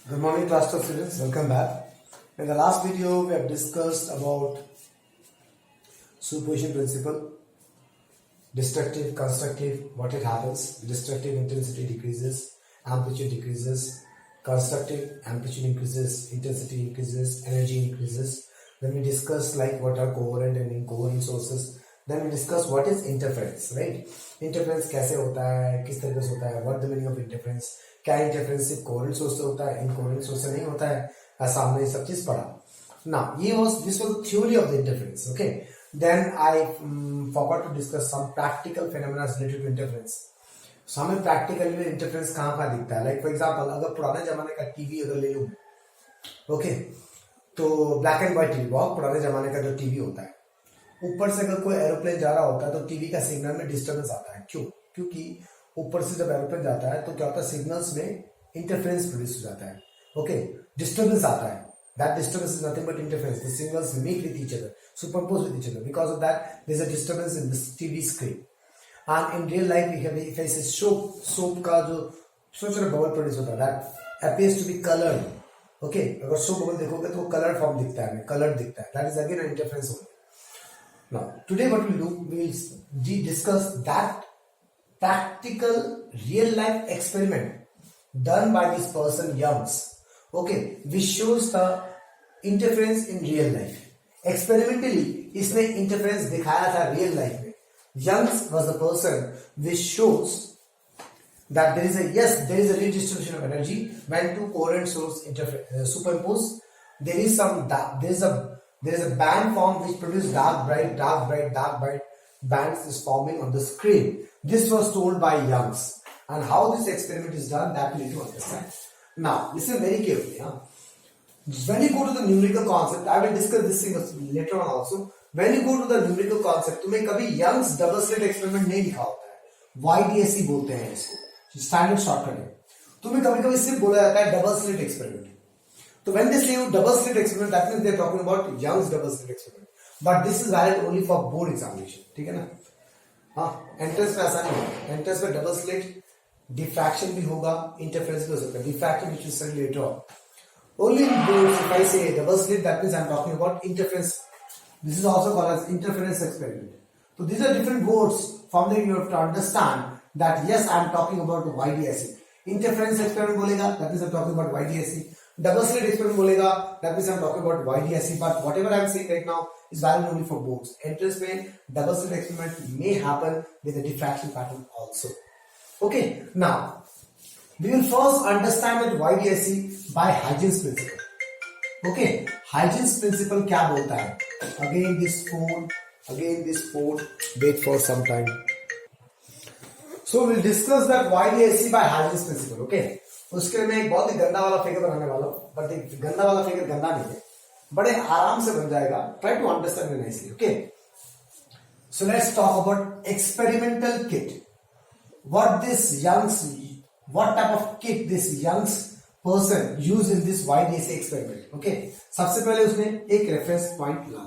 Good morning, class 2 students. Welcome back. In the last video, we have discussed about superposition principle, destructive, constructive, what it happens. Destructive intensity decreases, amplitude decreases, constructive amplitude increases, intensity increases, energy increases. Then we discussed like what are coherent and incoherent sources. Then we discussed what is interference, right? Interference कैसे होता है, किस तरीके से होता है, what the meaning of interference, क्या interference सिर्फ कोहेरेंट सोर्स से होता है, इनकोहेरेंट सोर्स से नहीं होता है, ऐसा हमने ये सब चीज पढ़ा ना. This was theory of the interference. Okay, then I forgot to discuss some practical phenomena related to interference. So हमें practically में interference कहाँ दिखता है. Like for example, अगर पुराने जमाने का टीवी अगर ले लूं, okay, तो ब्लैक एंड व्हाइट टीवी, बहुत पुराने जमाने का जो टीवी होता है, ऊपर से अगर कोई एरोप्लेन जा रहा होता है तो टीवी का सिग्नल में डिस्टर्बेंस आता है. क्यों? क्योंकि ऊपर से जब एरोप्लेन जाता है तो क्या होता है, सिग्नल्स में इंटरफेरेंस प्रोड्यूस हो जाता है. ओके, डिस्टर्बेंस आता है. That disturbance is nothing but interference. The signals meet with each other, superpose with each other. Because of that there is a disturbance in this TV screen. And in real life we have face soap का जो छोटे छोटे bubble produce होता है, that appears to be coloured. Okay, अगर soap bubble देखोगे तो वो कलर्ड फॉर्म दिखता है, कलर्ड दिखता है. That is again an interference only. Now, today what we'll do, we'll discuss that practical real life experiment done by this person Young's. Okay, which shows the interference in real life. Experimentally, इसने interference दिखाया था real life में. Young's was the person which shows that there is a redistribution of energy when two coherent sources superimpose. There is a band form which produces dark, bright bands is forming on the screen. This was told by Young's. And how this experiment is done, that we need to understand. Now, listen very carefully. When you go to the numerical concept, I will discuss this thing later on also. When you go to the numerical concept, तुम्हें कभी Young's double slit experiment नहीं लिखा होता है. YDSE बोलते हैं इसको. Standard shortcut है. तुम्हें कभी सिर्फ बोला जाता है double slit experiment. So when they say double slit experiment, that means they are talking about Young's double slit experiment. But this is valid only for board examination. ठीक है ना? हाँ, एंट्रेंस में ऐसा नहीं होगा. एंट्रेंस में डबल स्लिट डिफ्रैक्शन भी होगा, इंटरफेरेंस भी हो सकता है. Diffraction which we study later on. Only in boards, if I say double slit, that means I am talking about interference. This is also called as interference experiment. So these are different words. From there you have to understand that yes, I am talking about YDSE. Interference experiment बोलेगा, that means I am talking about YDSE. Double slit experiment बोलेगा, that means I am talking about YDSE. But whatever I am saying right now is valid only for boards. Entrance में double slit experiment may happen with a diffraction pattern also. Okay, now we will first understand that YDSE by Huygens principle. Okay, Huygens principle क्या बोलता है? Again this phone. Wait for some time. So we'll discuss that YDSE by Huygens principle. Okay. उसके लिए मैं एक बहुत ही गंदा वाला फिगर बनाने वाला हूं. बट एक गंदा वाला फिगर गंदा नहीं है, बड़े आराम से बन जाएगा. Try to understand it nicely. Okay, so let's talk about experimental kit. what type of kit this Young's person used in this YDSE experiment. Okay, सबसे पहले उसने एक रेफरेंस पॉइंट ला.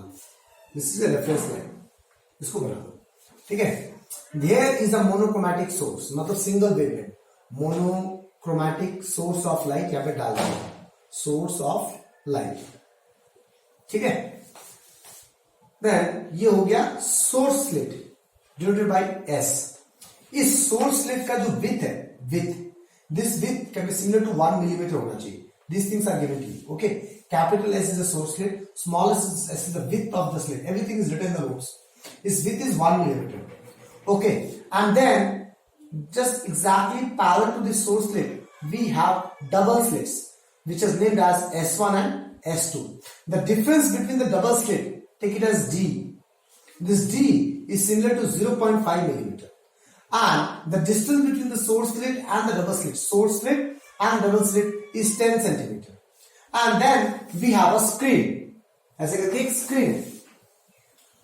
This is a reference line, इसको बना दो. ठीक है. There is a monochromatic source, मतलब single wavelength. Monochromatic source of light यहां पे डाल दिया, सोर्स ऑफ लाइट. ठीक है. देन ये हो गया source slit denoted by S. इस सोर्स स्लिट का जो विथ है, this width can be similar to 1 millimetre होना चाहिए. These things are given to you. Okay, capital S is the source slit, smallest s is the width of the slit. Everything is written in the notes. Its width is 1 millimeter. Okay, and then just exactly parallel to this source slit, we have double slits, which is named as S1 and S2. The difference between the double slit, take it as D. This D is similar to 0.5 millimeter. And the distance between the source slit and the double slit, source slit and double slit, is 10 centimeter. And then we have a screen. As a thick screen.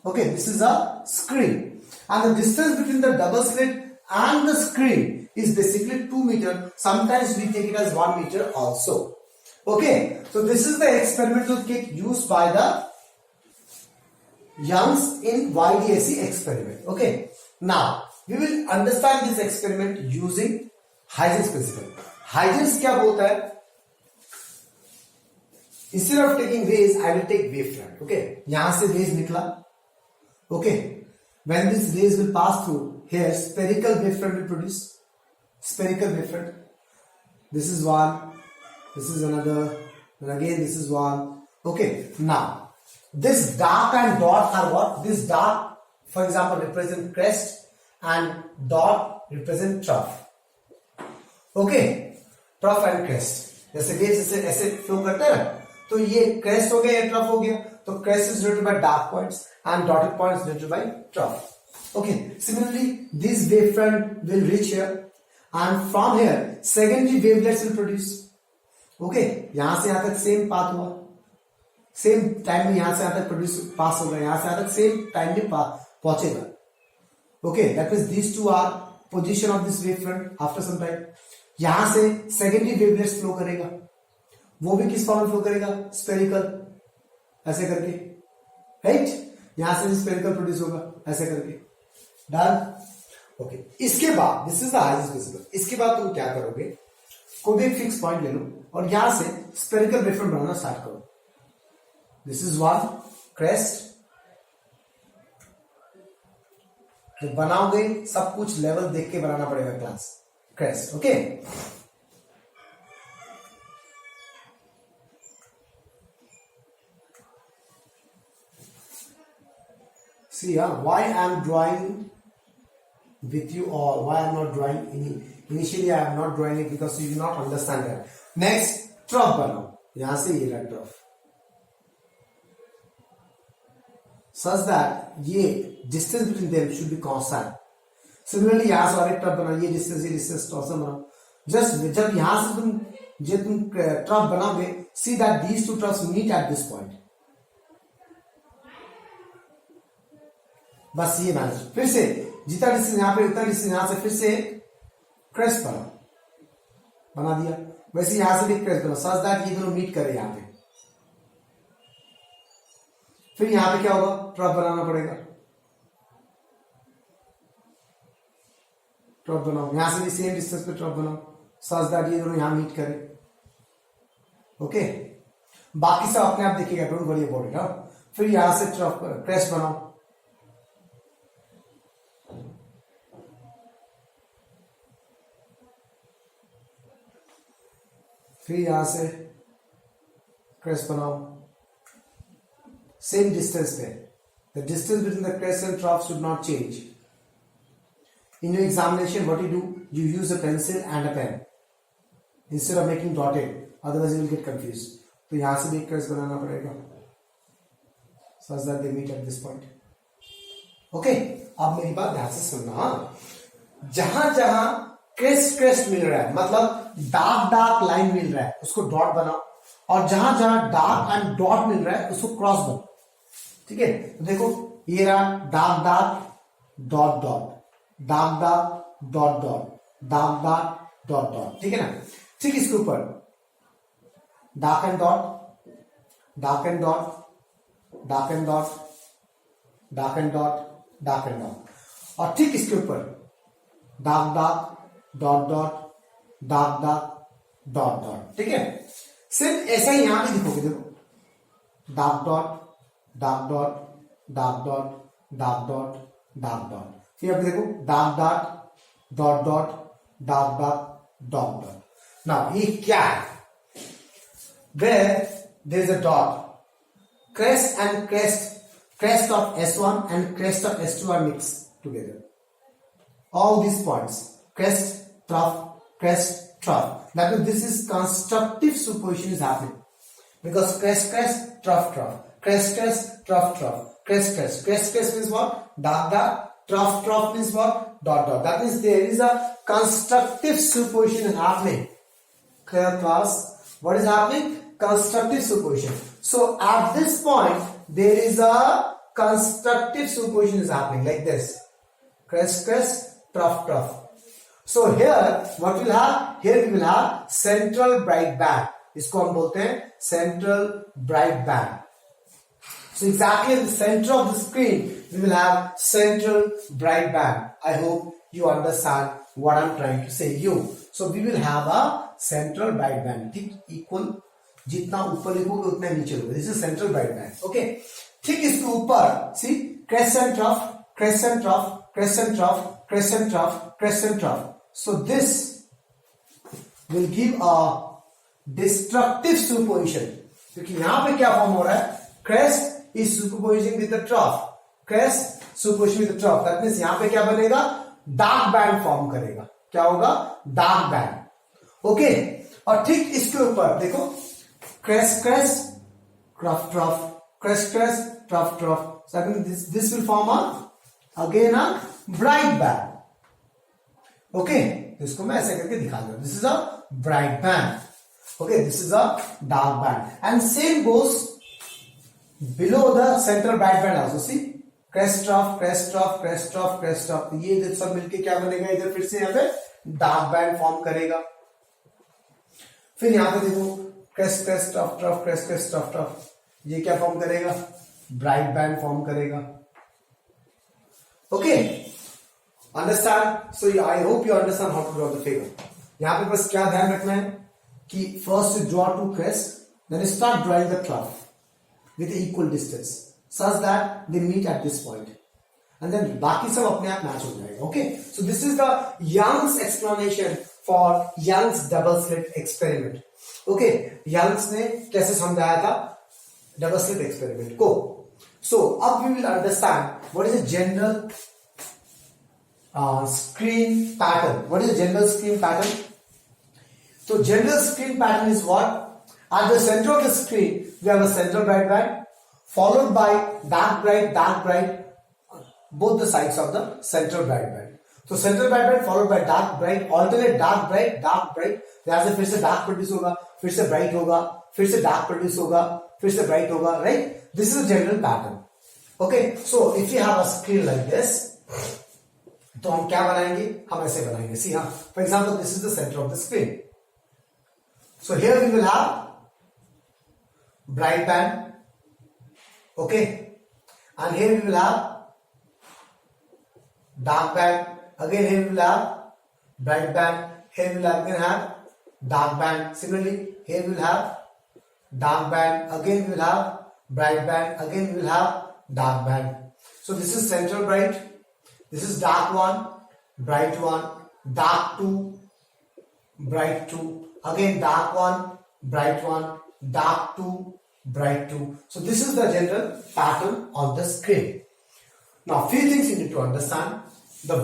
Okay, this is a screen. And the distance between the double slit and the screen is basically 2 meter. Sometimes we take it as 1 meter also. Okay, so this is the experimental kit used by the Young's in YDSE experiment. Okay, now we will understand this experiment using Huygens principle. Huygens क्या बोलता है? Instead of taking rays, I will take wavefront. Okay, यहाँ से rays निकला. Okay, when these rays will pass through here, spherical wavefront will produce. Spherical wavefront. This is one. This is another. And again, this is one. Okay, now this dark and dot are what? This dark, for example, represent crest and dot represent trough. Okay, trough and crest. जैसे waves ऐसे flow करते हैं ना, तो ये crest हो गया, ये ट्रफ हो गया. तो crest is denoted by dark points and dotted points denoted by trough. Okay, similarly this wavefront will reach here and from here secondary wavelets will produce. Okay, यहां से यहां तक सेम पाथ हुआ, सेम टाइम में यहां से यहां तक प्रोड्यूस पास होगा, यहां से यहां तक सेम टाइम में पहुंचेगा. Okay, that means these two are position of this wavefront after some time. यहां से सेकेंडरी वेवलेट्स फ्लो करेगा, वो भी किस फॉर्म में फ्लो करेगा? स्फेरिकल, ऐसे करके, राइट? यहां से भी स्फेरिकल प्रोड्यूस होगा ऐसे करके. डन. ओके, इसके बाद this is the highest visible. इसके बाद तुम क्या करोगे? कोई भी एक फिक्स पॉइंट ले लो और यहां से स्फेरिकल वेवफ्रंट बनाना स्टार्ट करो. This is one crest. तो बनाओगे सब कुछ लेवल देख के बनाना पड़ेगा class. Crest, okay. See, why I am drawing with you all? Why I am not drawing initially? I am not drawing it because you do not understand that. Next, trough बनाओ. यहां से ये रहा trough. Such that ये distance between them should be constant. Similarly यहां से और एक ट्रफ बनाओ, ये डिस्टेंस ट्रॉसम बनाओ. जस्ट जब यहां से तुम ट्रफ बनाओगे, see that these two troughs meet at this point. बस ये मैनेज. फिर से जितना डिस्टेंस यहां पे उतना डिस्टेंस यहां से फिर से क्रेस्ट बना दिया. वैसे यहां से भी क्रेस्ट बनाओ सच दैट ये दोनों मीट करे यहां पे. फिर यहां पे क्या होगा? ट्रफ बनाना पड़ेगा. ट्रफ बनाओ, यहां से भी सेम डिस्टेंस पे ट्रफ बनाओ सच दैट ये दोनों यहां मीट करें. ओके, बाकी सब अपने आप देखिएगा, डोंट वरी अबाउट इट. फिर यहां से ट्रफ क्रेस्ट बनाओ. फिर यहां से क्रेस्ट बनाओ सेम डिस्टेंस पे. The distance between the crest and trough should not change. In your examination, what you do? You use a pencil and a pen instead of making dotted. Otherwise, you will get confused. तो यहां से भी crest बनाना पड़ेगा, such that they meet at this point. Okay? अब मेरी बात ध्यान से सुनना. जहां जहां crest मिल रहा है, मतलब डार्क लाइन मिल रहा है, उसको डॉट बनाओ. और जहां जहां डार्क एंड डॉट मिल रहा है, उसको क्रॉस बनाओ. ठीक है? तो देखो, ये रहा dark dot dot, dark dot dot, dark dot. ठीक है ना? ठीक इसके ऊपर dark and dot, dark and dot, dark and dot, dark and dot, dark and dot. और ठीक इसके ऊपर dark dot dot, dark dot dot. ठीक है? सिर्फ ऐसा ही यहां पे दिखोगे. देखो, dark dot, dark dot, dark dot, dark dot, dark dot. फिर अब देखो dark dot dot, dark dot. Now ये क्या है? Where there is a dot, crest and crest of S1 and crest of S2 are mixed together. All these points, crest, trough, that means this is constructive superposition is happening, because crest, trough, crest, trough, crest means what? Dark, trough means what? Dot. That means there is a constructive superposition happening. Clear class? What is happening? Constructive superposition. So at this point there is a constructive superposition is happening like this. Crest, trough. So here what we'll have? Here we will have central bright band. इसको हम बोलते हैं central bright band. So exactly in the center of the screen, we will have central bright band. I hope you understand what I'm trying to say. So we will have a central bright band. Equal जितना ऊपर लिखोगे उतना नीचे लिखोगे. This is central bright band. Okay, ठीक इसके ऊपर see crescent trough, crescent trough, crescent trough, crescent trough, crescent trough. So this will give a destructive superposition, क्योंकि यहां पे क्या फॉर्म हो रहा है, crest is superposing with the trough, crest superposition with the trough. That means यहां पे क्या बनेगा, डार्क बैंड फॉर्म करेगा. क्या होगा, डार्क बैंड. ओके, और ठीक इसके ऊपर देखो crest crest trough trough, crest crest trough trough. So this will form again a bright band. Okay, इसको मैं ऐसे करके दिखा दूंगा. This is a bright band. Okay, this is a dark band. And same goes below the central bright band also. See, crest trough, crest trough, crest trough, crest trough. ये सब मिलके क्या बनेगा, इधर फिर से यहाँ पे डार्क बैंड फॉर्म करेगा. फिर यहाँ पे देखो crest crest trough trough, crest crest trough trough, ये क्या फॉर्म करेगा, ब्राइट बैंड फॉर्म करेगा. Okay, understand. So I hope you understand how to draw the figure. यहां पे बस क्या ध्यान रखना है कि first you draw two crest, then start drawing the trough with equal distance such that they meet at this point, and then बाकी सब अपने आप मैच हो जाएगा. Okay, so this is the Young's explanation for Young's double slit experiment. Okay, Young's ने कैसे समझाया था डबल स्लिट एक्सपेरिमेंट को. So up we will understand what is the general screen pattern. What is the general screen pattern? So general screen pattern is what? At the center of the screen we have a central bright band followed by dark bright, both the sides of the central bright band. So central bright band followed by dark bright, alternate dark bright. जैसे फिर से dark produce होगा, फिर से bright होगा, फिर से dark produce होगा, फिर से bright होगा, right? This is a general pattern. Okay, so if you have a screen like this, तो हम क्या बनाएंगे, हम ऐसे बनाएंगे. See, for example, this is the center of the screen. So here we will have bright band. Okay, and here we will have dark band. Again here we will have bright band. Here we will again have dark band. Similarly, here we will have dark band. Again we will have bright band. Again we will have dark band. So this is central bright. This is dark one, bright one, dark two, bright two. Again dark one, bright one, dark two, bright two. So this is the general pattern on the screen. Now few things you need to understand. The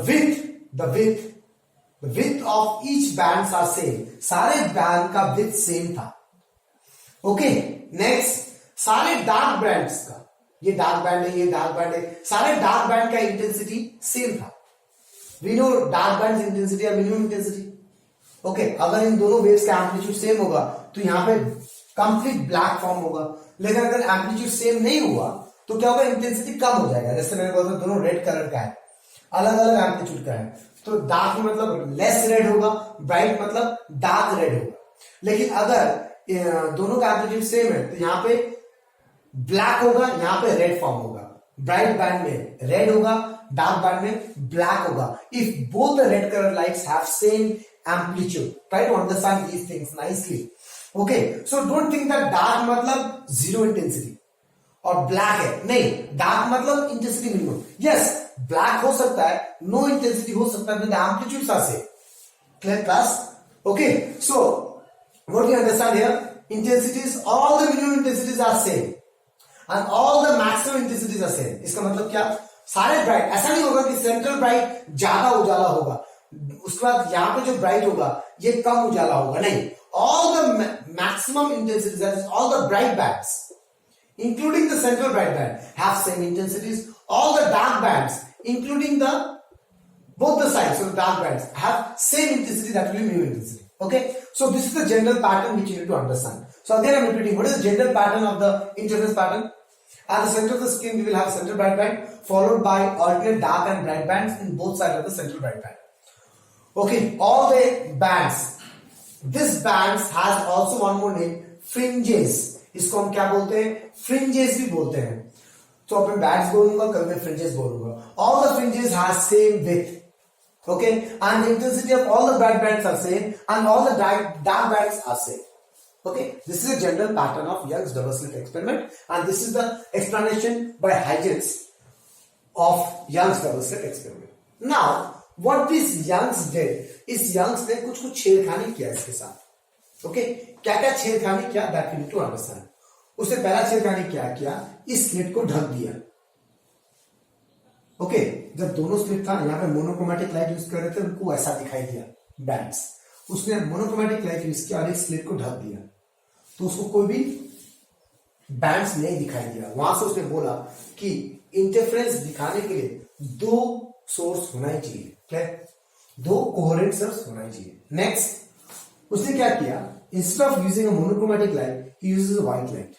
width of each bands are same. सारे band का width same था. Okay. Next, सारे dark bands का, ये dark band है, ये dark band है, सारे डार्क बैंड का इंटेंसिटी सेम था. We know dark band intensity या मिनिमम इंटेंसिटी. ओके, अगर इन दोनों वेव्स का एम्पलीट्यूड सेम होगा तो यहां पे कंप्लीट ब्लैक फॉर्म होगा. लेकिन अगर एम्पलीट्यूड सेम नहीं हुआ तो क्या होगा, इंटेंसिटी कम हो जाएगा. जैसे मैंने बोला दोनों रेड कलर का है, अलग अलग एम्पलीट्यूड का है, तो डार्क मतलब लेस रेड होगा, ब्राइट मतलब डार्क रेड होगा. लेकिन अगर दोनों का एम्पलीट्यूड सेम है तो यहाँ पे ब्लैक होगा, यहां पे रेड फॉर्म होगा. ब्राइट बैंड में रेड होगा, डार्क बैंड में ब्लैक होगा. If both the red colour lights have same amplitude, try to understand these things nicely. Okay, so don't think that dark मतलब जीरो इंटेंसिटी और black है. नहीं, dark मतलब intensity minimum. Yes, black हो सकता है, नो इंटेंसिटी हो सकता है, the amplitudes are same. Clear class? Okay, so what you understand here, intensities, all the minimum intensities are same and all the maximum intensities are same. इसका मतलब क्या, सारे ब्राइट, ऐसा नहीं होगा कि सेंट्रल ब्राइट ज्यादा उजाला होगा, उसके बाद यहां पे जो ब्राइट होगा ये कम उजाला होगा. नहीं, all the maximum intensities, that is all the bright bands including the central bright band have same intensities. All the dark bands including the both the sides of the dark bands have same intensity, that will be minimum intensity. Okay, so this is the general pattern which you need to understand. So again I'm repeating, what is the general pattern of the interference pattern? At the center of the screen we will have central bright band followed by alternate dark and bright bands in both sides of the central bright band. Okay, all the bands, this bands has also one more name, fringes. इसको हम क्या बोलते हैं, fringes भी बोलते हैं. तो अब मैं bands बोलूंगा, कल मैं fringes बोलूंगा. All the fringes has same width. Okay, and the intensity of all the bright bands are same and all the dark bands are same. Okay, this is a general pattern of Young's double slit experiment, and this is the explanation by Huygens of Young's double slit experiment. Now, what this Young's did is Young's ने कुछ छेड़खानी किया इसके साथ. Okay, क्या क्या छेड़खानी किया, that we need to understand. उसने पहला छेड़खानी क्या किया, इस स्लिट को ढक दिया. ओके, जब दोनों स्लिट था, यहाँ पे मोनोक्रोमेटिक लाइट यूज कर रहे थे, उनको ऐसा दिखाई दिया बैंड्स. उसने मोनोक्रोमेटिक लाइट यूज किया और इस स्लिट को ढक दिया, तो उसको कोई भी बैंड्स नहीं दिखाई दिया. वहां से उसने बोला कि इंटरफेरेंस दिखाने के लिए दो सोर्स होना ही चाहिए. क्लियर, दो कोहेरेंट सोर्स होना ही चाहिए. नेक्स्ट उसने क्या किया, instead of using a monochromatic light he uses a white light.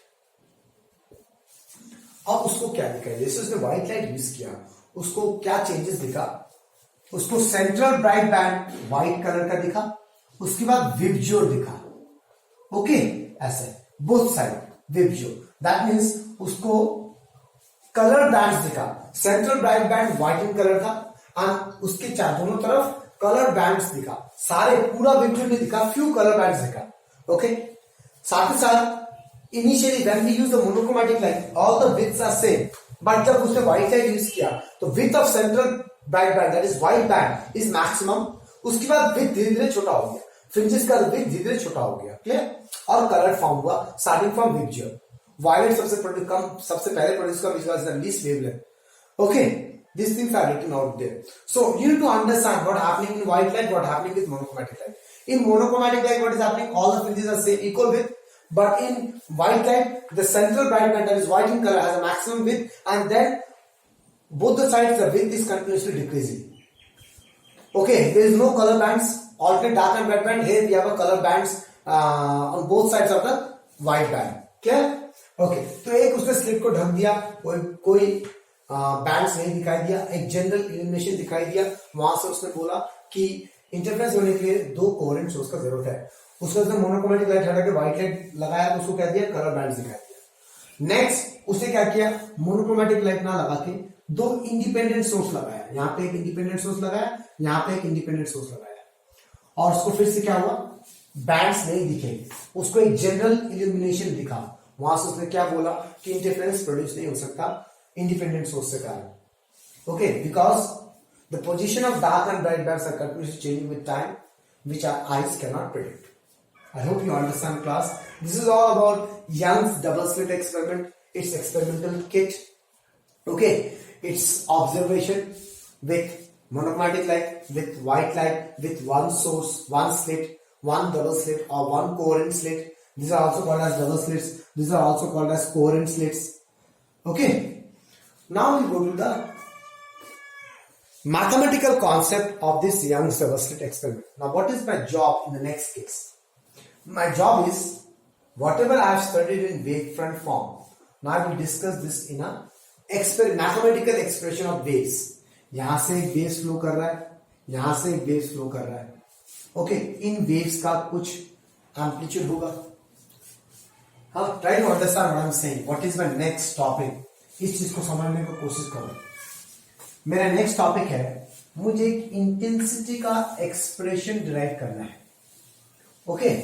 अब उसको क्या दिखाई, जैसे उसने व्हाइट लाइट यूज किया, उसको क्या चेंजेस दिखा, उसको central bright band white colour का दिखा, उसके बाद विबज्योर दिखा. ओके, ऐसे बोथ साइड विबज्योर, दैट मींस उसको कलर बैंड्स दिखा. Central bright band white in colour था एंड उसके चार दोनों तरफ कलर बैंड्स दिखा. सारे पूरा विबज्योर नहीं दिखा, फ्यू कलर बैंड्स दिखा. ओके, साथ ही साथ initially when we use the monochromatic light all the widths are same, but जब उसने व्हाइट लाइट यूज किया तो width of central bright band that is white band is maximum. उसके बाद विड्थ धीरे धीरे छोटा हो गया, फ्रिंजेस का विड्थ धीरे धीरे छोटा हो गया. क्लियर, और कलर फॉर्म हुआ स्टार्टिंग फ्रॉम विबज्योर. वायलेट सबसे पहले प्रोड्यूस का which was the least wavelength. Okay, these things are written out there. So you need to understand what happening in white light, what happening with monochromatic light. In monochromatic light, what is happening? All the fringes are same equal width, but in white light, the central bright band that is white in color has a maximum width, and then both the sides the width is continuously decreasing. Okay, there is no color bands, alternate dark and bright band. Here we have a color bands on both sides of the white band. Clear? Okay, तो एक उसने slit को ढक दिया, कोई bands नहीं दिखाई दिया, एक जनरल इल्यूमिनेशन दिखाई दिया. वहां से उसने बोला कि इंटरफेरेंस होने के लिए दो कोहेरेंट सोर्स का जरूरत है. उसने मोनोक्रोमेटिक लाइट हटा के व्हाइट लाइट लगाया, तो उसको क्या दिया, कलर बैंड्स दिखाई दिया. नेक्स्ट उसने क्या किया, मोनोक्रोमेटिक लाइट ना लगा के दो इंडिपेंडेंट सोर्स लगाया. यहाँ पे एक इंडिपेंडेंट सोर्स लगाया, यहाँ पे एक इंडिपेंडेंट सोर्स लगाया, और उसको फिर से क्या हुआ, बैंड्स नहीं दिखे, उसको एक जनरल इल्यूमिनेशन दिखा. वहां से उसने क्या बोला कि इंटरफेरेंस प्रोड्यूस नहीं हो सकता इंडिपेंडेंट सोर्स से कारण. Okay, because the position of dark and bright bands are continuously changing with time which our eyes can not predict. I hope you understand class. This is all about Young's double slit experiment, it's experimental kit. Okay, it's observation with monochromatic light, with white light, with one source, one slit, one double slit or one coherent slit. These are also called as double slits. These are also called as coherent slits. Okay. Now we go to the mathematical concept of this Young's double slit experiment. Now what is my job in the next case? My job is whatever I have studied in wavefront form. Now I will discuss this in a mathematical expression of waves. यहां से एक waves flow कर रहा है, यहां से एक waves flow कर रहा है. ओके, इन वेव्स का कुछ एम्पलीट्यूड होगा. हाँ, try to understand what I am saying. What is my next topic, इस चीज को समझने की कोशिश करो. मेरा नेक्स्ट टॉपिक है, मुझे एक इंटेंसिटी का एक्सप्रेशन डिराइव करना है. ओके,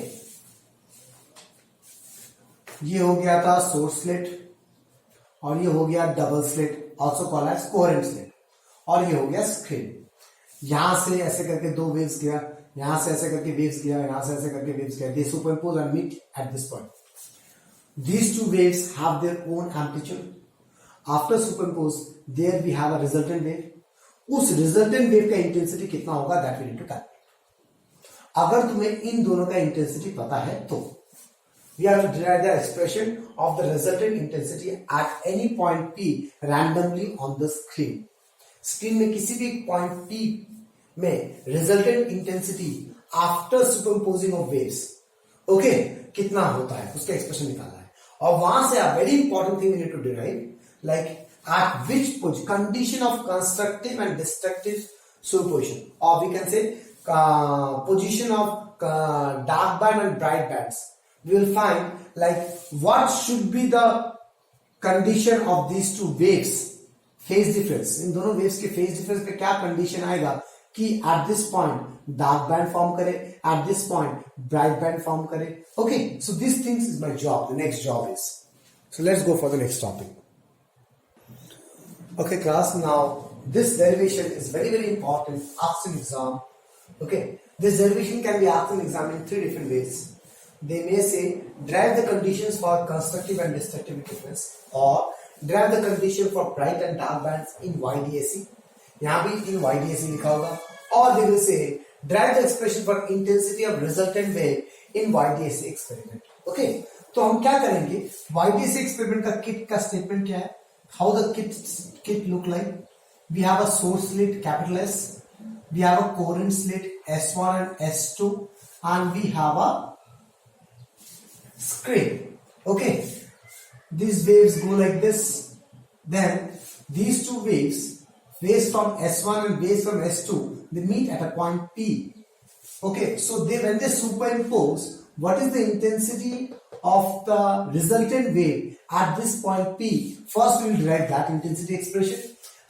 ये हो गया था सोर्स स्लिट, और ये हो गया double slit, also called as coherent slit, और ये हो गया स्क्रीन. यहां से ऐसे करके दो वेव्स गया, यहां से ऐसे करके वेव्स गया, यहां से ऐसे करके वेव्स गया. They superimpose and meet at this point. These two waves have their own amplitude. After superimpose, there we have a resultant wave. उस resultant wave का इंटेंसिटी कितना होगा, that we need to calculate. अगर तुम्हें इन दोनों का intensity पता है तो we have to derive the expression of the resultant intensity at any point P randomly on the screen. Screen में किसी भी पॉइंट P में resultant intensity after superimposing of waves, okay, कितना होता है, उसका एक्सप्रेशन निकालना है. और वहां से a very important thing we need to derive, like at which condition of constructive and destructive superposition, or we can say position of dark band and bright bands, we will find like what should be the condition of these two waves. Phase difference, इन दोनों waves के phase difference पे क्या condition आएगा, कि at this point dark band form करे, at this point bright band form करे. Okay, so this things is my job. The next job is, so let's go for the next topic. Okay class, now this derivation is very very important, asked in exam. Okay, this derivation can be asked in exam in three different ways. They may say derive the conditions for constructive and destructive difference, or derive the condition for bright and dark bands in YDAC. यहाँ भी in YDAC लिखा होगा. Or they will say derive the expression for intensity of resultant wave in YDAC experiment. Okay, तो हम क्या करेंगे, YDAC experiment का kit का स्टेटमेंट क्या है, how the kit look like. We have a source slit capital S, we have a coherent slit S1 and S2, and we have a screen. Okay, these waves go like this. Then these two waves from S1 and waves from S2, they meet at a point P. Okay, so when they superimpose, what is the intensity of the resultant wave at this point P? First we will derive that intensity expression,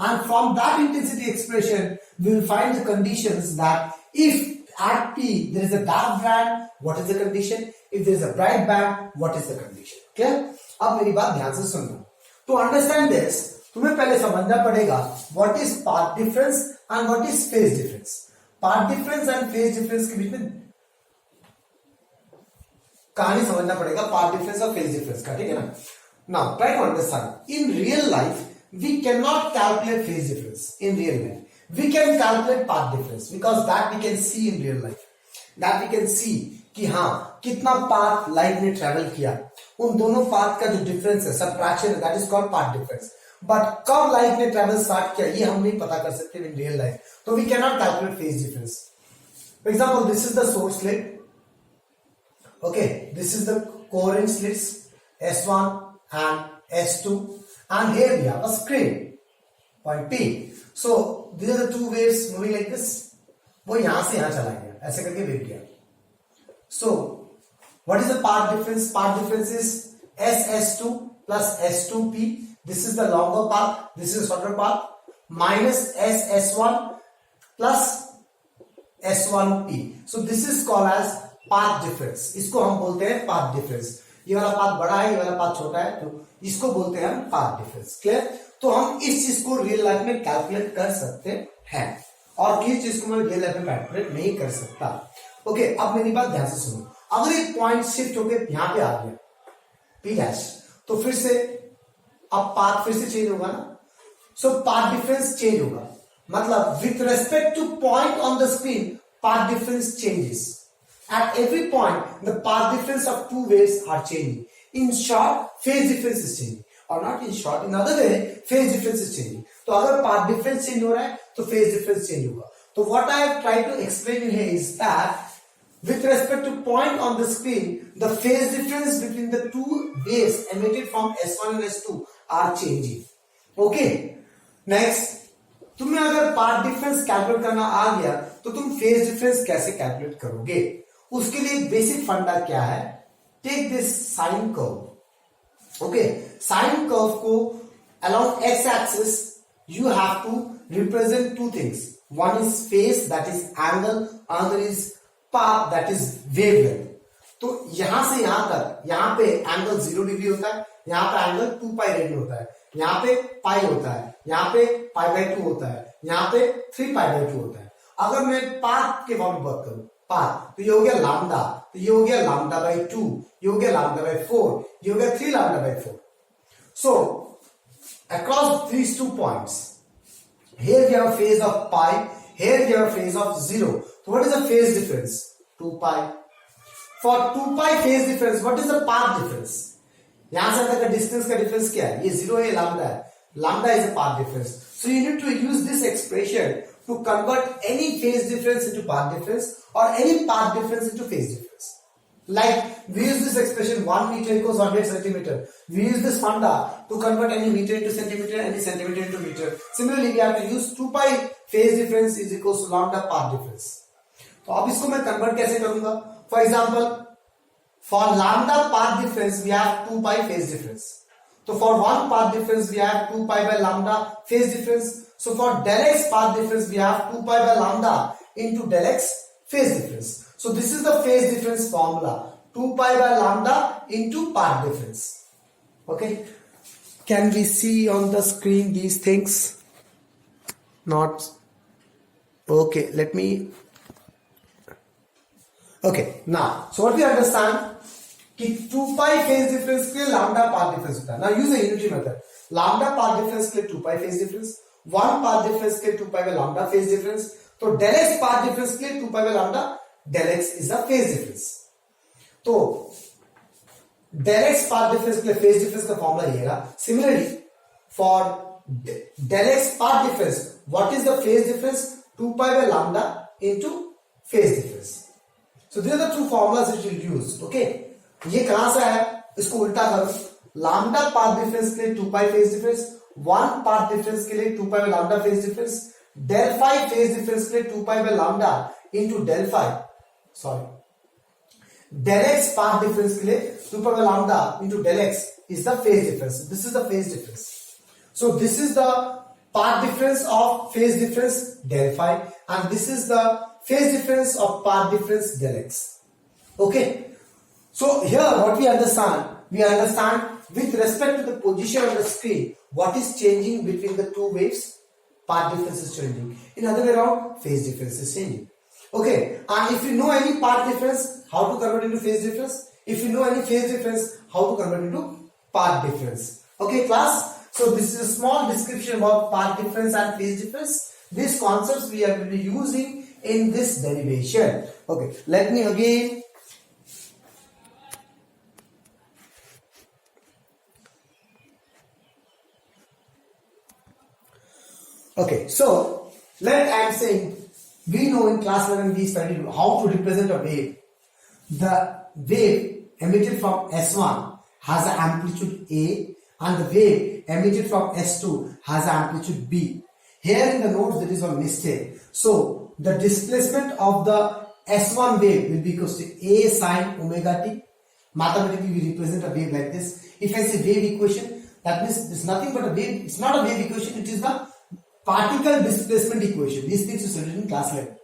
and from that intensity expression we will find the conditions that if at P there is a dark band, what is the condition? If there is a bright band, what is the condition? Clear? अब मेरी बात ध्यान से सुनना. To understand this, तुम्हें पहले समझना पड़ेगा what is path difference and what is phase difference. Path difference and phase difference के बीच में कहानी समझना पड़ेगा, path difference और phase difference का, ठीक है ना. Now try to understand. In real life we cannot calculate phase difference. In real life we can calculate path difference because that we can see in real life. That we can see कि हाँ कितना path light ने travel किया, उन दोनों path का जो difference है, सबट्रैक्शन है, that is called path difference. But कब लाइट ने ट्रेवल स्टार्ट किया ये हम नहीं पता कर सकते इन रियल लाइफ, तो we can not calculate phase difference. For example, this is the source slit. Okay, this is the coherent slits S1 and S2, and here we have a screen point P. So these are the two waves moving like this. वो यहां से यहां चला गया, ऐसे करके wave गया. So what is the path difference? Path difference is SS2 plus S2P. This is the longer path, this is the shorter path, minus SS1 plus S1P. So this is called as path difference. इसको हम बोलते हैं path difference. ये वाला path बड़ा है, ये वाला पाथ छोटा है, तो इसको बोलते हैं हम path difference. क्लियर? तो हम इस चीज को रियल लाइफ में कैलकुलेट कर सकते हैं, और किस चीज को मैं रियल लाइफ में कैलकुलेट नहीं कर सकता. ओके, अब मेरी बात ध्यान से सुनो. अगर एक पॉइंट शिफ्ट होकर यहां पे आ गया P डैश, तो फिर से अब पाथ फिर से चेंज होगा ना. सो पाथ डिफरेंस चेंज होगा, मतलब with respect two point on the screen path difference changes. At every point, the path difference of two waves are changing. In short, phase difference is changing. Or not in short, in other way, phase difference is changing. तो अगर path difference change हो रहा है, तो phase difference change होगा. So what I have tried to explain here is that with respect to point on the screen, the phase difference between the two waves emitted from S1 and S2 are changing. Okay. Next, तुम्हें अगर path difference calculate करना आ गया, तो तुम phase difference कैसे calculate करोगे? उसके लिए बेसिक फंडा क्या है? Take this sine curve. Okay, sine curve को along X axis you have to represent two things. One is phase, that is angle, another is path, that is wavelength. तो यहां से यहां तक, यहां पे एंगल 0 डिग्री होता है, यहां पे एंगल 2 पाई रेडियन होता है, यहां पे पाई होता है, यहां पे पाई बाय 2 होता है, यहां पे 3 पाई बाय 2 होता है. अगर मैं पाथ के बारे में बात करूं, पाथ, तो ये हो गया लैम्डा, तो ये हो गया लैम्डा बाय 2, ये हो गया लैम्डा बाय 4, ये हो गया 3 lambda by 4. So across these 2 points, here we have a phase of pi, here we have a phase of 0. So what is the phase difference? 2 pi. For 2 pi phase difference, what is the path difference? यहां से तक का distance का difference क्या है? ये 0 है, lambda है. Lambda is a path difference. So you need to use this expression to convert any phase difference into path difference or any path difference into phase difference. Like we use this expression 1 meter equals 100 centimeter. We use this funda to convert any meter into centimeter, any centimeter into meter. Similarly, we have to use 2 pi phase difference is equals to lambda path difference. तो अब इसको मैं convert कैसे करूंगा? For example, for lambda path difference we have 2 pi phase difference. So for one path difference we have 2 pi by lambda phase difference. So for del x path difference we have 2 pi by lambda into del x phase difference. So this is the phase difference formula, 2 pi by lambda into path difference. Okay, can we see on the screen these things? Not okay, let me. Okay, now so what we understand कि 2 pi phase difference के लिए lambda path difference होता है. Now use a unity method. Lambda path difference के लिए 2 pi phase difference, 1 path difference के लिए 2 pi by lambda phase difference. तो del x path difference के लिए 2 pi by lambda del x is the phase difference. तो del x path difference के लिए phase difference का फॉर्मूला ये रहा. Similarly for del x path difference, what is the phase difference? 2 pi by lambda into phase difference. So these are the two formulas which we'll use. Okay. ये कहां से है, इसको उल्टा करो. लैम्डा पाथ डिफरेंस के लिए 2 pi phase difference, 1 path difference के लिए 2 pi by lambda phase difference, del phi phase difference के लिए 2 pi by lambda into del phi, sorry del x path difference के लिए 2 pi by lambda into del x is the phase difference. This is the phase difference. So this is the path difference of phase difference del phi and this is the phase difference of path difference del x. Okay. So here what we understand with respect to the position on the screen, what is changing between the two waves? Path difference is changing. In other way around, phase difference is changing. Okay, and if you know any path difference, how to convert into phase difference? If you know any phase difference, how to convert into path difference? Okay, class. So this is a small description about path difference and phase difference. These concepts we are going to be using in this derivation. Okay, let me again. Okay, so let I am saying we know in class 11 we studied how to represent a wave. The wave emitted from S1 has an amplitude A and the wave emitted from S2 has an amplitude B. Here in the notes there is one mistake. So the displacement of the S1 wave will be equal to A sin omega t. Mathematically we represent a wave like this. If I say wave equation, that means it's nothing but a wave. It's not a wave equation, it is the particle displacement equation. These things you studied in class 11.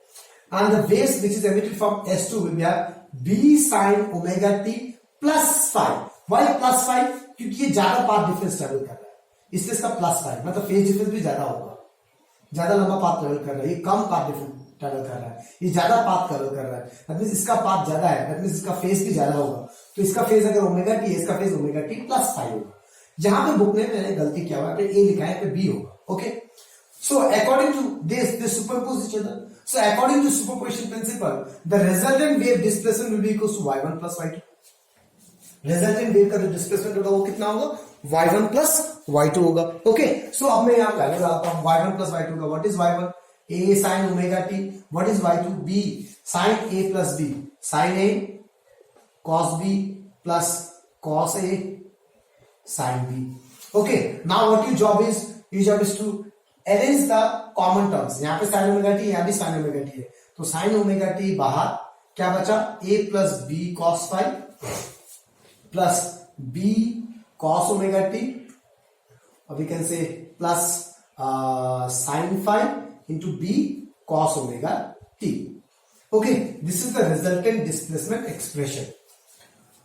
And the waves which is emitted from S2 will be a B sin omega t plus phi. Why plus phi? क्योंकि ये ज्यादा path difference travel कर रहा है, इसलिए इसका plus five, मतलब phase difference भी ज्यादा होगा, ज्यादा लंबा पाथ ट्रेवल कर रहा है. ये कम पाथ डिफरेंस ट्रेवल कर रहा है, ये ज्यादा पाथ ट्रेवल कर रहा है. दैट मींस इसका पाथ ज्यादा है, दैट मींस इसका फेज भी ज्यादा होगा. तो इसका फेज अगर ओमेगा टी है, इसका phase omega t plus five होगा. जहां पे बुक में मैंने गलती किया हुआ है, ए लिखा है पे बी होगा. Okay, so according to this superpose each other. So according to superposition principle, the resultant wave displacement will be equal to y1 plus y2. Resultant wave का जो डिस्प्लेसमेंट होगा वो कितना होगा? y1 प्लस y2 होगा. Okay, सो अब मैं यहां वैल्यू डालता हूं y1 प्लस y2 का. What is y1? a sin omega t. What is y2? b sin a plus b. sin a cos b plus cos a sin b. Okay, now what your job is? Your job is to arrange the common terms. यहां पे sin omega t, यहां भी sin omega t है, तो sin omega t बाहर, क्या बचा? a plus b cos phi plus b cos omega t, or we can say plus sin phi into b cos omega t. Okay, this is the resultant displacement expression.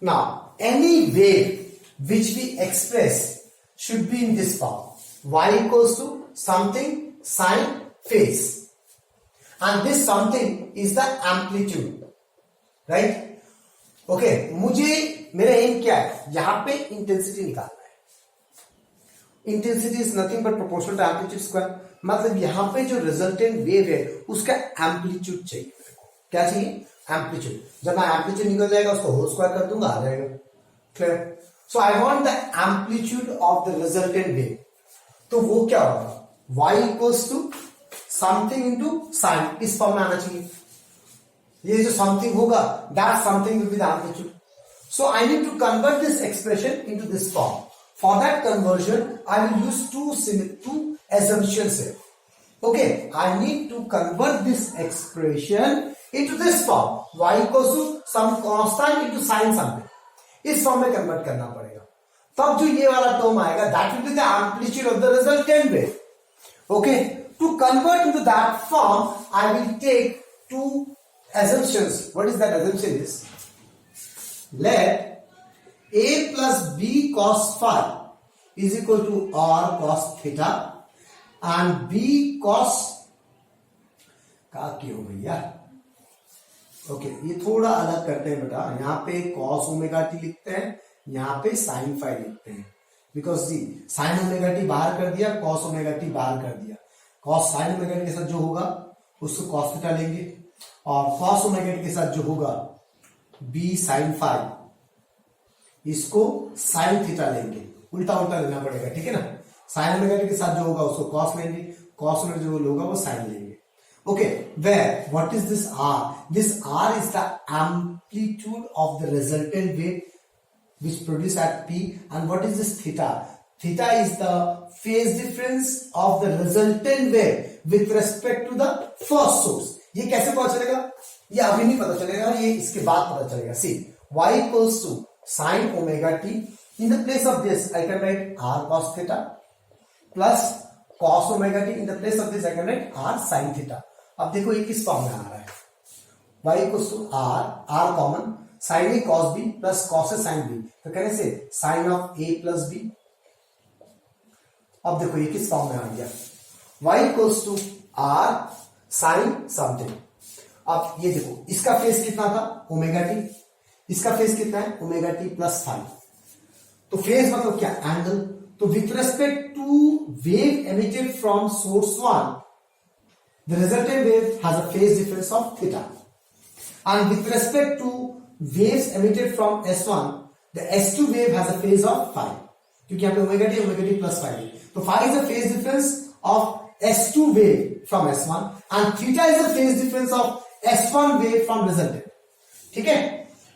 Now any wave which we express should be in this form: y equals to something sin phase, and this something is the amplitude, right? Okay, मुझे मेरा M क्या है? यहां पे intensity निकालना है. Intensity is nothing but proportional to amplitude square. मतलब यहां पे जो रिजल्टेंट वेव है उसका एम्पलीट्यूड चाहिए मेरे को. क्या चाहिए? एम्पलीट्यूड. जब मैं एम्पलीट्यूड निकल जाएगा उसको होल स्क्वायर कर दूंगा, आ जाएगा. Clear? So I want the amplitude of the resultant wave. तो वो क्या होगा? y equals to something into sine. इस फॉर्म में आना चाहिए. ये जो समथिंग होगा, that something will be the amplitude. So I need to convert this expression into this form. For that conversion, I will use two assumptions here. Okay, I need to convert this expression into this form. Y equals to some constant into sin something. इस form में convert करना पड़ेगा. तब जो ये वाला term आएगा that will be the amplitude of the resultant wave. Okay, to convert into that form, I will take two assumptions. What is that assumption is? Let A plus B cos phi is equal to R cos theta and B cos का क्यों भैया? Okay, ये थोड़ा अलग करते हैं बेटा. यहाँ पे cos ओमेगा टी लिखते हैं, यहाँ पे sin phi लिखते हैं. बिकॉज जी साइन ओमेगा टी बाहर कर दिया, कॉस ओमेगा टी बाहर कर दिया. कॉस साइन ओमेगा टी के साथ जो होगा उसको कॉस थीटा लेंगे, और कॉस ओमेगा टी के साथ जो होगा बी साइन फाई, इसको साइन थीटा लेंगे. उल्टा उल्टा लेना पड़ेगा, ठीक है ना. साइन ओमेगा टी के साथ जो होगा उसको कॉस लेंगे, कॉस ओमेगा जो होगा वो साइन लेंगे. Okay, where what is this r? This r is the amplitude of the resultant wave which produce at P. And what is this theta? Theta is the phase difference of the resultant wave with respect to the first source. ये कैसे पता चलेगा? ये अभी नहीं पता चलेगा, ये इसके बाद पता चलेगा. See, y equals to sin omega t. In the place of this, I can write r cos theta plus cos omega t. In the place of this, I can write r sin theta. अब देखो ये किस form में आ रहा है. y equals to r कॉमन, sine a cos b plus cos a sine b, तो कहने से sine of a plus b. अब देखो ये किस फॉर्म में आ गया, y equals to r sine something. अब ये देखो इसका फेस कितना था ओमेगा टी, इसका फेस कितना है ओमेगा टी प्लस फाइव. तो फेस मतलब क्या? एंगल. तो with respect to wave emitted from source one, the resultant wave has a phase difference of theta. And with respect to waves emitted from S1, the S2 wave has a phase of phi. क्योंकि यहाँ पे omega t plus five, तो phi is the phase difference of S2 wave from S1 and theta is the phase difference of S1 wave from resultant. ठीक है,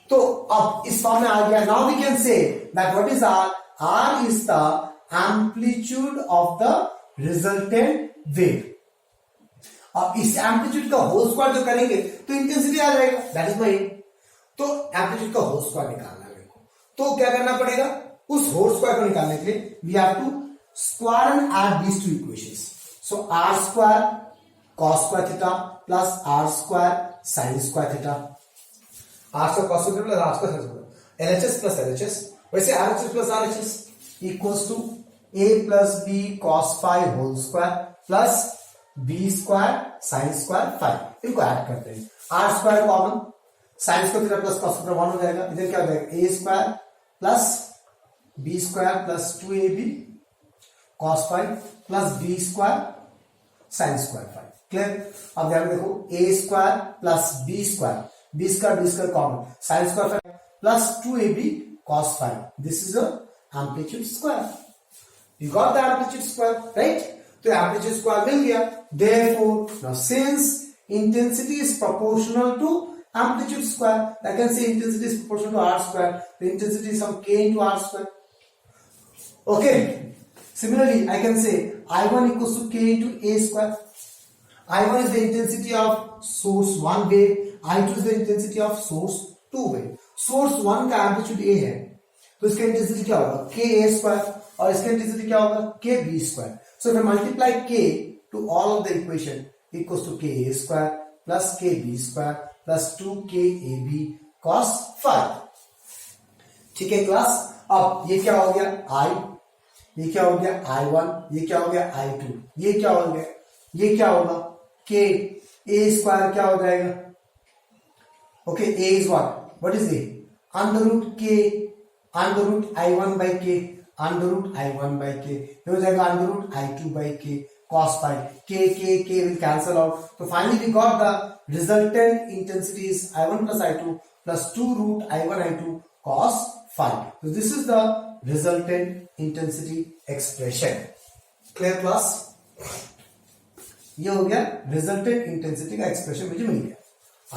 तो अब इस form में आ गया. Now we can say that what is R? R is the amplitude of the resultant wave. अब इस एम्पलीट्यूड का होल स्क्वायर जो करेंगे तो इंटेंसिटी आ जाएगा. That is my. तो एम्पलीट्यूड का होल स्क्वायर निकालना है मेरे को, तो क्या करना पड़ेगा? उस होल स्क्वायर को निकालने के लिए we have to square and add these two equations. So r square cos square theta plus r square sine square theta. R square cos square plus r square sine square, LHS plus LHS. वैसे RHS plus RHS equals to a plus b cos phi whole square plus b square sine square five. इनको add करते हैं. R square common, sine square theta plus cos square 1 हो जाएगा. इधर क्या हो जाएगा? A square plus b square plus 2ab cos five plus b square sine square five. Clear? अब ध्यान देखो, a square plus b square common, sine square five plus 2ab cos five. This is a amplitude square. You got the amplitude square, right? तो amplitude square मिल गया. Therefore, now since intensity is proportional to amplitude square, I can say intensity is proportional to r square. The intensity is some k into r square. Okay. Similarly, I can say I1 equals to k into a square. I1 is the intensity of source 1 wave. I2 is the intensity of source 2 wave. Source 1 का amplitude a है, तो इसका intensity क्या होगा? k a square. और इसका intensity क्या होगा? k b square. So if I multiply k to all of the equation equals to k a square plus k b square plus 2k a b cos phi. ठीक है class? अब ये क्या हो गया? I, ये क्या हो गया? I1, ये क्या हो गया? I2, ये क्या हो गया? ये क्या होगा? k a square क्या हो जाएगा? Okay, a is what is a? Under root k, under root I1 by k, under root I1 by k. ये हो जाएगा under root I2 by k cos phi. K will cancel out. So finally we got the resultant intensity is I1 plus I2 plus 2 root I1 I2 cos phi. So this is the resultant intensity expression. Clear class? ये हो गया resultant intensity का expression मुझे मिल गया.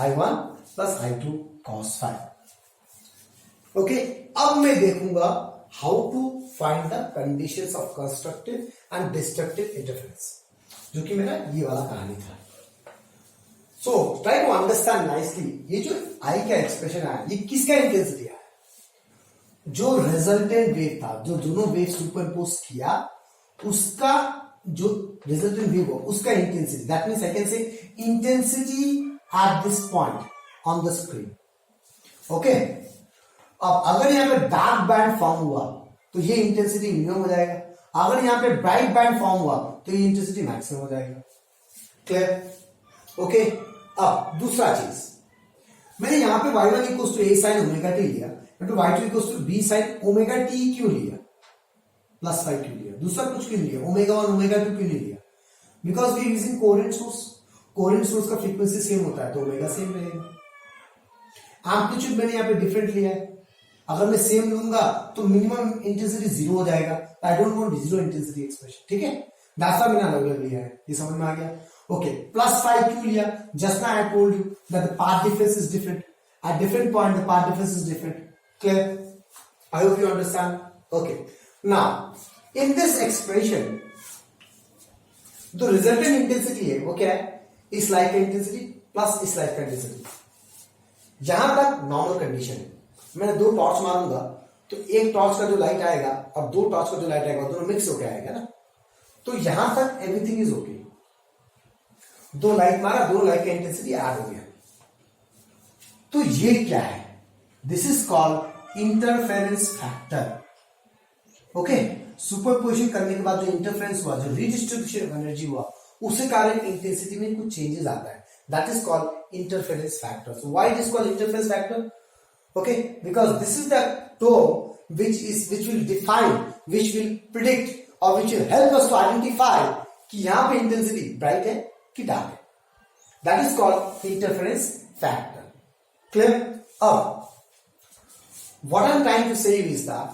I1 plus I2 cos phi. Okay, अब मैं देखूंगा how to find the conditions of constructive and destructive interference, जो कि मेरा ये वाला कहानी था. So try to understand nicely. ये जो I का एक्सप्रेशन आया, ये किसका इंटेंसिटी आया? जो रिजल्टेंट वेव था, जो दोनों वेव सुपरपोज किया, उसका जो रिजल्टेंट वेव हो उसका intensity, that means I can say intensity at this point on the screen. Okay, अब अगर यहां पे डार्क बैंड फॉर्म हुआ तो ये इंटेंसिटी मिनिमम हो जाएगा, अगर यहां पे ब्राइट बैंड फॉर्म हुआ तो ये इंटेंसिटी मैक्सिमम हो जाएगा। क्लियर? ओके, अब दूसरा चीज, मैंने यहां पे y1 equals to a sin omega t लिया, तो y2 equals to b sin omega t क्यों लिया, प्लस 5 क्यों लिया, दूसरा कुछ क्यों लिया, ओमेगा 1 ओमेगा 2 क्यों नहीं लिया? Because we using coherent source, coherent source का फ्रीक्वेंसी सेम होता है तो ओमेगा सेम रहेगा। एम्पलीट्यूड मैंने यहाँ पे डिफरेंट लिया है, अगर मैं सेम लूंगा तो मिनिमम इंटेंसिटी जीरो हो जाएगा, I don't want zero intensity expression, ठीक है, दैट्स व्हाई मैंने अलग अलग लिया है, ये समझ में आ गया? ओके, प्लस 5 क्यों लिया? Just now I told you that the path difference is different, at different point the path difference is different. Clear? I hope you understand. Okay, now in this expression जो resultant intensity है वो क्या है, इस light का intensity plus इस light का intensity. जहां तक नॉर्मल कंडीशन है, मैं दो टॉर्च मारूंगा तो एक टॉर्च का जो लाइट आएगा और दो टॉर्च का जो लाइट आएगा दोनों मिक्स होकर आएगा ना, तो यहां तक एवरीथिंग इज ओके। दो लाइट मारा, दो लाइट का इंटेंसिटी ऐड हो गया, तो ये क्या है, this is called interference factor. Okay, superposition करने के बाद जो इंटरफेरेंस हुआ, जो रिडिस्ट्रीब्यूशन ऑफ एनर्जी हुआ, उसके कारण इंटेंसिटी में कुछ चेंजेस आता है, that is called interference factor. So why it is called interference factor? Okay, because this is the term which will define, which will predict or which will help us to identify कि यहां पे intensity bright है कि dark है. That is called interference factor. Clear? अब what I am trying to say is that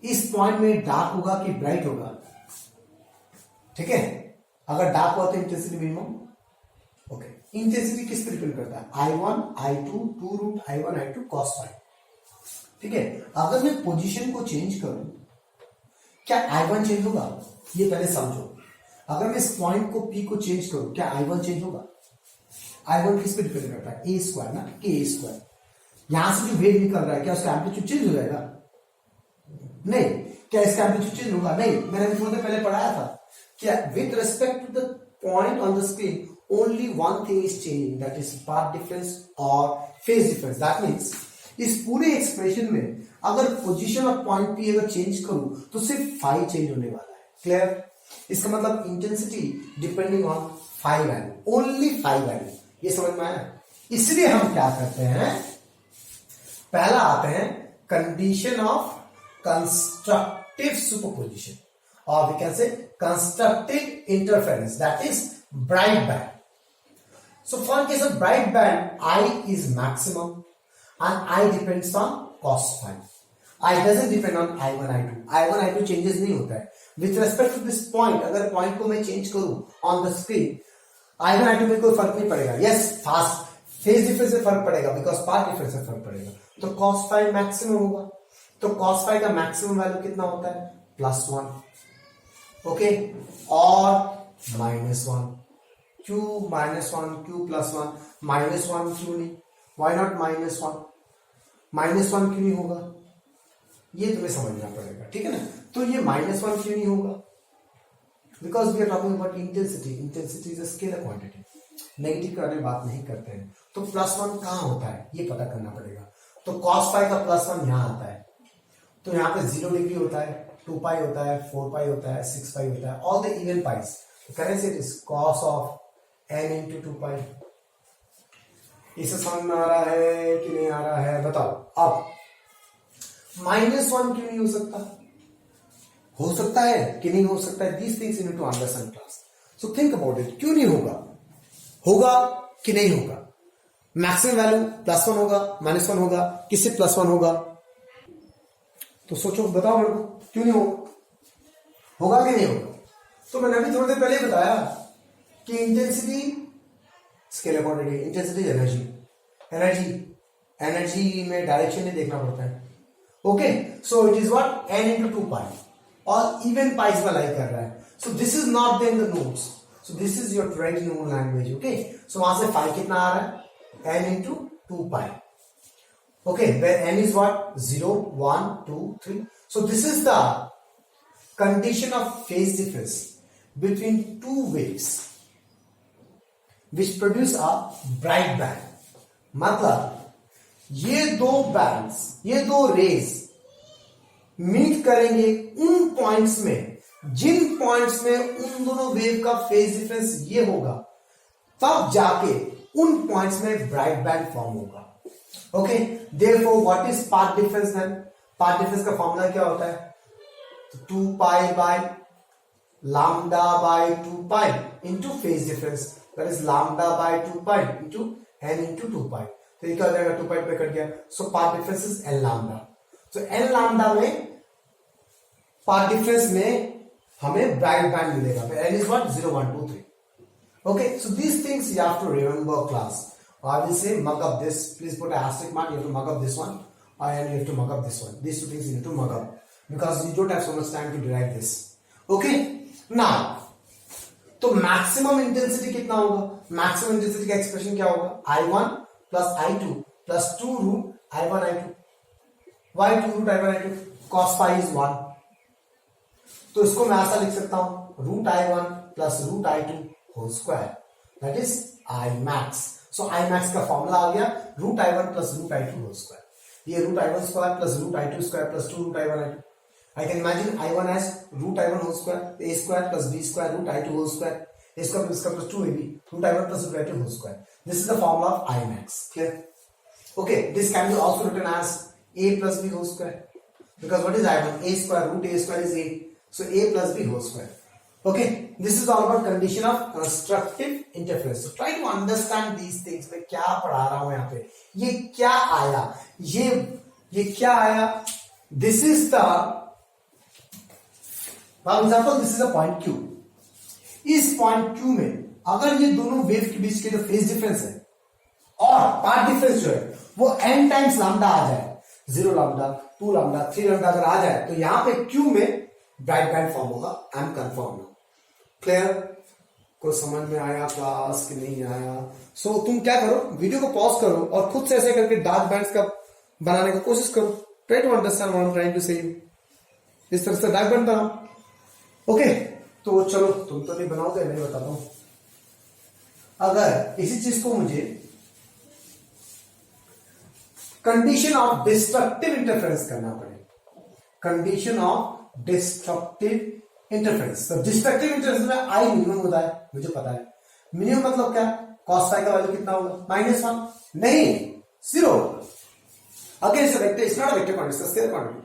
इस point में dark होगा कि ब्राइट होगा, ठीक है, अगर डार्क हुआ तो इंटेंसिटी मिनिमम। ओके, इंटेंसिटी किस पर डिपेंड करता है, I1 I2 2 root I1 I2 cos phi, ठीक है। अगर मैं पोजीशन को चेंज करूं क्या I1 चेंज होगा, ये पहले समझो। अगर मैं इस पॉइंट को P को चेंज करूं क्या I1 चेंज होगा? I1 किस पे डिपेंड करता है, a स्क्वायर ना, k स्क्वायर। यहां से जो वेव निकल रहा है क्या उसका एम्पलीट्यूड चेंज हो जाएगा? नहीं। क्या इसका एम्पलीट्यूड चेंज होगा? नहीं। मैंने अभी थोड़ी देर पहले पढ़ाया था क्या with respect to the point on the screen only one thing is changing, that is path difference or phase difference. That means इस पूरे एक्सप्रेशन में अगर पोजीशन ऑफ पॉइंट पी अगर चेंज करूं तो सिर्फ फाई चेंज होने वाला है। क्लियर? इसका मतलब intensity depending on phi value, only phi value. ये समझ में आया? इसलिए हम क्या करते हैं, पहला आते हैं कंडीशन ऑफ कंस्ट्रक्टिव सुपरपोजिशन और we can say constructive interference, that is bright band. So for case of bright band, I is maximum and I depends on cos phi. I doesn't depend on I1 I2. I1 I2 changes नहीं होता है। With respect to this point, अगर point को मैं change करूं on the screen, I1 I2 में कोई फर्क नहीं पड़ेगा। Yes, fast phase difference से फर्क पड़ेगा because path difference से फर्क पड़ेगा। तो cos phi maximum होगा। तो cos phi का maximum वैल्यू कितना होता है? +1। ओके, और -1, Q -1, Q +1, -1 क्यों नहीं? Why not -1? -1 क्यों नहीं होगा? ये तुम्हें समझना पड़ेगा, ठीक है ना। तो ये -1 क्यों नहीं होगा? Because we are talking about intensity. Intensity is a scalar quantity, negative के बारे में बात नहीं करते हैं। तो +1 कहां होता है ये पता करना पड़ेगा। तो cos phi का +1 यहां आता है, तो यहाँ पे 0 डिग्री होता है, 2 पाई होता है, 4 पाई होता है, 6 पाई होता है, all the even price. Can I say this? Cos of n into 2 pi. इसे समझ में आ रहा है कि नहीं आ रहा है बताओ। अब -1 क्यों नहीं हो सकता? हो सकता है कि नहीं हो सकता है? These things you need to understand class. So think about it. क्यों नहीं होगा? होगा कि नहीं होगा? मैक्सिमम वैल्यू +1 होगा, -1 होगा, किससे +1 होगा? तो सोचो, बताओ मेरे को, क्यों नहीं होगा? होगा कि नहीं होगा? तो मैंने अभी थोड़ी देर पहले बताया कि intensity scalar quantity, intensity energy, energy में डायरेक्शन नहीं देखना पड़ता है। Okay, so it is what n into 2 pi और इवन पाइस में लाई कर रहा है। So this is not there in the notes, so this is your traditional language. Okay, so वहां से फाई कितना आ रहा है? n into 2 pi। Okay, where n is what? 0, 1, 2, 3. So this is the condition of phase difference between two waves which produce a bright band. मतलब ये दो bands, ये दो रेज मीट करेंगे उन पॉइंट्स में, जिन पॉइंट्स में उन दोनों वेव का फेज डिफरेंस ये होगा, तब जाके उन पॉइंट्स में ब्राइट बैंड फॉर्म होगा. Okay, therefore what is path difference then? Path difference का फॉर्मूला क्या होता है? 2 pi by lambda by 2 pi into phase difference, that is lambda by 2 pi into n into 2 pi. तो ये क्या हो जाएगा? 2 pi पे कट गया. So path difference is n lambda. So n lambda में path difference में हमें bright band मिलेगा. n is what? 0, 1, 2, 3. Okay, so these things you have to remember, class. I will say mug up this. Please put an asterisk mark. You have to mug up this one, and you have to mug up this one. These two things you need to mug up because you don't have so much time to derive this. Okay. Now, तो maximum intensity कितना होगा? Maximum intensity का expression क्या होगा? I1 plus I2 plus 2 root I1 I2. Why 2 root I1 I2? cos phi is 1. तो इसको मैं ऐसा लिख सकता हूं, root I1 plus root I2 whole square, that is I max. So I max का फॉर्मूला आ गया root I1 plus root I2 whole square. ये root I1 square plus root I2 square plus 2 root I1 I2. I can imagine I1 as root I1 whole square, a square plus b square root I2 whole square, a square plus 2ab, root I1 plus root I2 whole square. This is the formula of I max. Clear? Okay, this can be also written as a plus b whole square. Because what is I1? A square root a square is a. So a plus b whole square. Okay, this is all about condition of constructive interference. So try to understand these things. मैं क्या पढ़ा रहा हूं यहाँ पे? ये क्या आया? ये क्या आया? This is the For example, this is a point Q. इस पॉइंट Q में अगर ये दोनों वेव के बीच के जो फेज डिफरेंस है और पाथ डिफरेंस जो है वो n टाइम्स लैम्डा आ जाए, 0 लैम्डा, 2 लैम्डा, 3 लैम्डा अगर आ जाए, तो यहां पे Q में ब्राइट बैंड फॉर्म होगा. I am confirm. क्लियर? को समझ में आया क्लास कि नहीं आया? सो तुम क्या करो, वीडियो को पॉज करो और खुद से ऐसे करके डार्क बैंड्स का बनाने की कोशिश करो. Try to understand what I am trying to say. इस तरह से डार्क बैंड बनाओ. ओके, तो चलो तुम तो नहीं बनाओगे, मैं बताता हूं. अगर इसी चीज को मुझे कंडीशन ऑफ डिस्ट्रक्टिव इंटरफेरेंस करना पड़े, कंडीशन ऑफ डिस्ट्रक्टिव इंटरफेरेंस, तो डिस्ट्रक्टिव इंटरफेरेंस में आई मिनिमम होता है, मुझे पता है. मिनिमम मतलब क्या? कॉस फाई का वैल्यू कितना होगा? -1 नहीं, 0. Again it's vector, it's not a vector quantity, it's scalar quantity.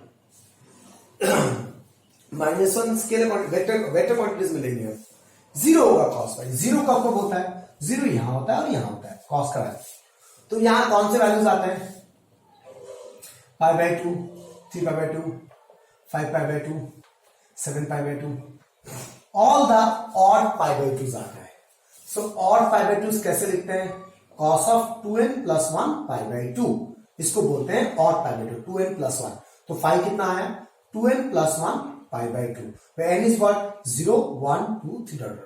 -1 scalar vector quantities मिलेंगे. 0 होगा कॉस फाई. 0 कब कब होता है? 0 यहां होता है और यहां होता है कॉस का वैल्यू. तो यहां कौन से वैल्यूज आते हैं? π/2, 3π/2, 5π/2, 7π/2. ऑल द ऑड π/2s आता है. सो ऑड π/2s कैसे लिखते हैं? cos of 2n plus 1 π/2. इसको बोलते हैं ऑड π/2, 2n plus 1. तो फाई कितना आया? 2n plus 1 π/2. where n is what? 0, 1, 2, 3.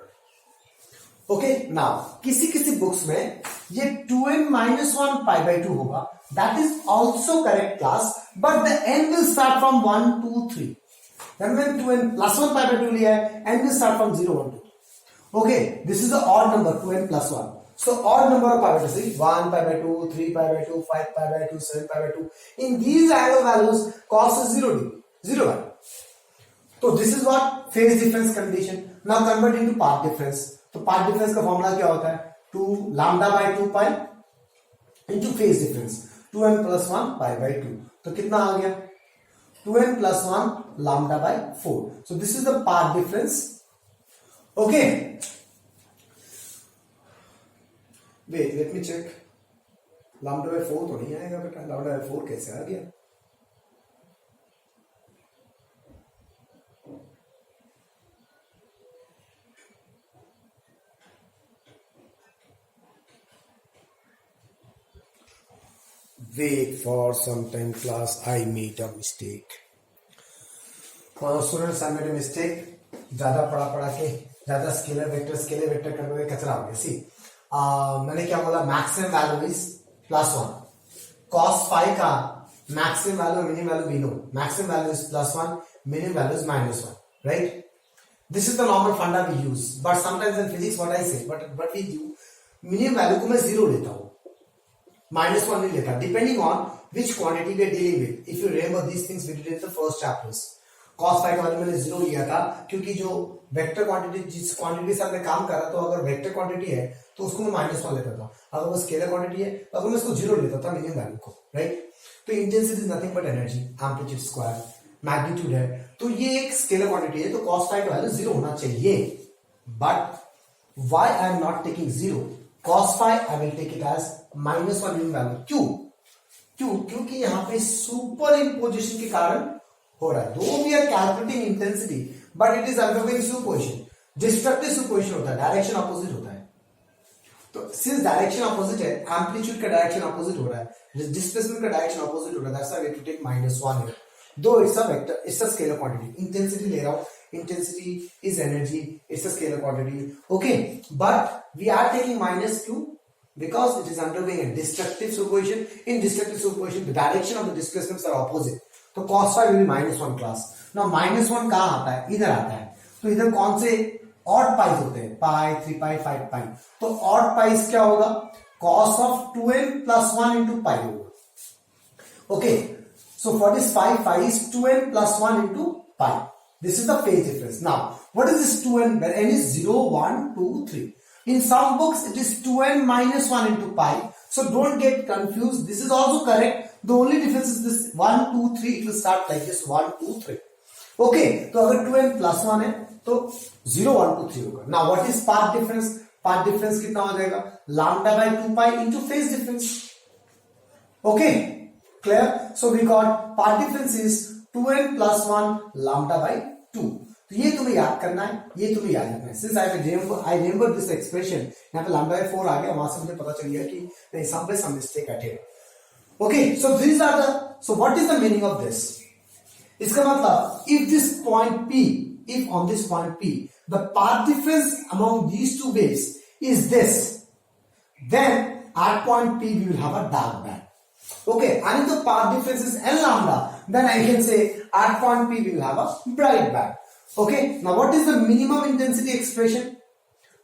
Okay, now किसी किसी बुक्स में ये 2n minus 1 π/2 होगा. That is also correct class, but the n will start from 1, 2, 3. Then when 2n plus 1 π/2 लिया है, n will start from 0, 1, 2. Okay, this is the odd number 2n plus 1. So odd number of π/2, see 1 π/2, 3 π/2, 5 π/2, 7 π/2. In these angle values, cos is 0 degree, 0 value. So this is what phase difference condition. Now convert into path difference. तो path difference का formula क्या होता है? 2 lambda by 2 pi into phase difference 2n plus 1 π/2. तो कितना आ गया? 2n plus 1 lambda by 4. So this is the path difference. Okay, wait, let me check. Lambda by 4 तो नहीं आएगा बेटा. लैम्डा बाय 4 कैसे आ गया? Wait for some time, class. I made a mistake. Students, I made a mistake. ज्यादा पढ़ा के ज्यादा स्केलर वेक्टर करने में कचरा हो गया. सी मैंने क्या बोला? Maximum value is +1, cos phi का maximum value और minimum value we know. Maximum value is +1, minimum value is -1, right? This is the normal funda we use. But sometimes in physics, what I say, what we do, minimum value को मैं 0 लेता हूँ, -1 नहीं लेता, depending on which quantity we are dealing with. If you remember these things we did in the first chapters. Cos phi का value मैंने 0 लिया था क्योंकि जो वेक्टर क्वांटिटी जिस क्वांटिटी से मैं काम कर रहा तो अगर वेक्टर क्वांटिटी है तो उसको मैं -1 लेता था, अगर वो स्केलर क्वांटिटी है तो अगर मैं उसको 0 लेता था मिनिमम वैल्यू को, राइट? तो intensity is nothing but energy, amplitude square, magnitude है, तो ये एक स्केलर क्वांटिटी है, तो cos phi का वैल्यू 0 होना चाहिए. But why I am not taking 0 cos phi, I will take it as -1 minimum value. क्योंकि यहां पे सुपर इम्पोजिशन के कारण हो रहा है. Though we are calculating intensity but it is undergoing superposition. Destructive superposition होता है, डायरेक्शन अपोजिट होता है. तो सिंस डायरेक्शन अपोजिट है, एम्पलीट्यूड का डायरेक्शन अपोजिट हो रहा है, डिस्प्लेसमेंट का डायरेक्शन अपोजिट हो रहा है, that's why we have to take -1 here. Though it's a vector, it's a scalar quantity. Intensity ले रहा हूं, intensity is energy, it's a scalar quantity, okay? But we are taking -q because it is undergoing a destructive superposition. In destructive superposition the direction of the displacements are opposite, तो cos phi will be -1 class. Now -1 कहां आता है? इधर आता है. तो इधर कौन से odd pi's होते हैं? pi, 3 pi, 5 pi. तो odd pi's क्या होगा? cos of 2n plus 1 into pi होगा. Okay, so for this phi is 2n plus 1 into pi. This is the phase difference. Now, what is this 2n? Where n is 0, 1, 2, 3. In some books, it is 2n minus 1 into pi. So don't get confused. This is also correct. The only difference is this 1, 2, 3. It will start like this 1, 2, 3. Okay. तो अगर 2n plus 1 है तो 0, 1, 2, 3 होगा. Now, what is path difference? Path difference कितना हो जाएगा? Lambda by 2 pi into phase difference. Okay. Clear? So we got path difference is 2n plus 1 lambda by 2. तो ये तुम्हें याद करना है, ये तुम्हें याद रखना है. Since I remember this expression, यहाँ पे lambda by 4 आ गया, वहां से मुझे पता चल गया कि नहीं, some mistake at here. Okay, so these are the, so what is the meaning of this? इसका मतलब if this point P, if on this point P the path difference among these two waves is this, then at point P we will have a dark band. Okay, and if the path difference is n lambda, then I can say at point P we will have a bright band. Okay, now what is the minimum intensity expression?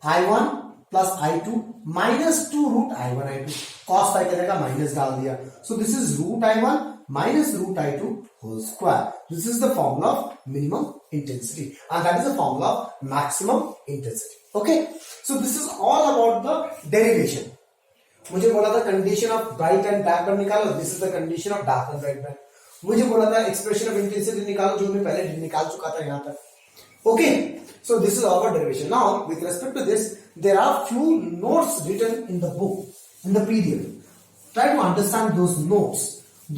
I1 plus I2 minus 2 root I1 I2. Cos phi का minus डाल दिया. So this is root I1 minus root I2 whole square. This is the formula of minimum intensity, and that is the formula of maximum intensity. Okay, so this is all about the derivation. मुझे बोला था condition of bright and dark band निकालो, this is the condition of dark and bright band. मुझे बोला था expression of intensity निकालो, जो मैं पहले निकाल चुका था यहां तक. Okay, so this is our derivation. Now with respect to this there are few notes written in the book, in the PDF. Try to understand those notes.